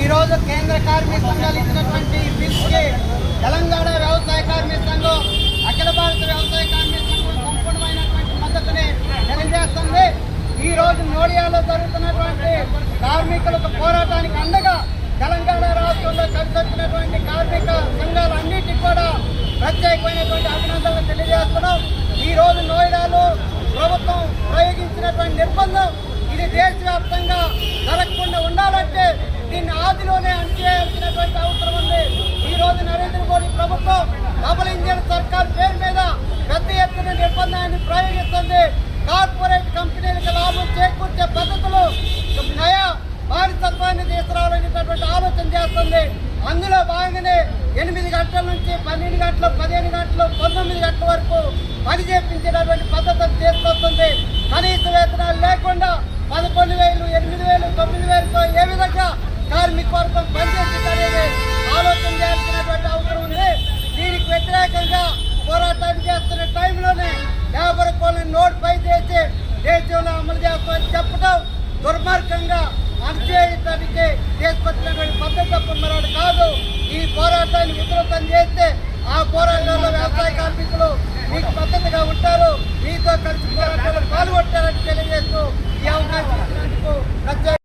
ఈరోజు కేంద్ర కార్మిక సంఘాలు ఇచ్చినటువంటి బిల్స్కి తెలంగాణ వ్యవసాయ కార్మిక సంఘం, అఖిల భారత వ్యవసాయ కార్మిక సంఘం సంపూర్ణమైనటువంటి మద్దతుని తెలియజేస్తుంది. ఈ రోజు నోడియాలో జరుగుతున్నటువంటి కార్మికులకు పోరాటానికి అండగా తెలంగాణ రాష్ట్రంలో కలిసొచ్చినటువంటి కార్మిక సంఘాలన్నిటికీ కూడా ప్రత్యేకమైనటువంటి అభినందనలు తెలియజేస్తున్నాం. ఈ రోజు నోయిడాలో ప్రభుత్వం ప్రయోగించినటువంటి నిర్బంధం ఇది దేశవ్యాప్తంగా జరగకుండా ఉండాలంటే దీన్ని ఆదిలోనే అణచివేయాల్సినటువంటి అవసరం ఉంది. ఈ రోజు నరేంద్ర మోడీ ప్రభుత్వం డబుల్ ఇంజిన్ సర్కార్ పేరు మీద పెద్ద ఎత్తున నిర్బంధాన్ని ప్రయోగిస్తుంది. కార్పొరేట్ కంపెనీలకు లాభం చేకూర్చే పద్ధతులు నయా బానిసత్వాన్ని తీసుకురావాలనేటటువంటి ఆలోచన చేస్తుంది. అందులో భాగంగానే 8 గంటల నుంచి 12 గంటలు, 15 గంటలు, 19 గంటల వరకు పని చేపించేటటువంటి పద్ధతులు తీసుకొస్తుంది. కనీస వేతనాలు లేకుండా 11,000, 8,000, 9,000తో ఏ విధంగా కార్మిక వర్గం పనిచేసిందనేది ఆలోచన చేయాల్సినటువంటి అవసరం ఉంది. దీనికి వ్యతిరేకంగా పోరాటాన్ని చేస్తున్న టైంలోనే లేబర్ కోడ్ని నోటిఫై చేసి దేశంలో అమలు చేస్తామని చెప్పడం దుర్మార్గంగా అణచివేయడానికి తీసుకొచ్చినటువంటి పద్ధతి తప్ప మరొకటి కాదు. ఈ పోరాటాన్ని విస్తృతం చేస్తే ఆ పోరాటంలో వ్యవసాయ కార్మికులు మీకు మద్దతుగా ఉంటారు, మీతో కలిసి పోరాటంలో పాల్గొంటారని తెలియజేస్తూ ఈ అవకాశం ఇచ్చినందుకు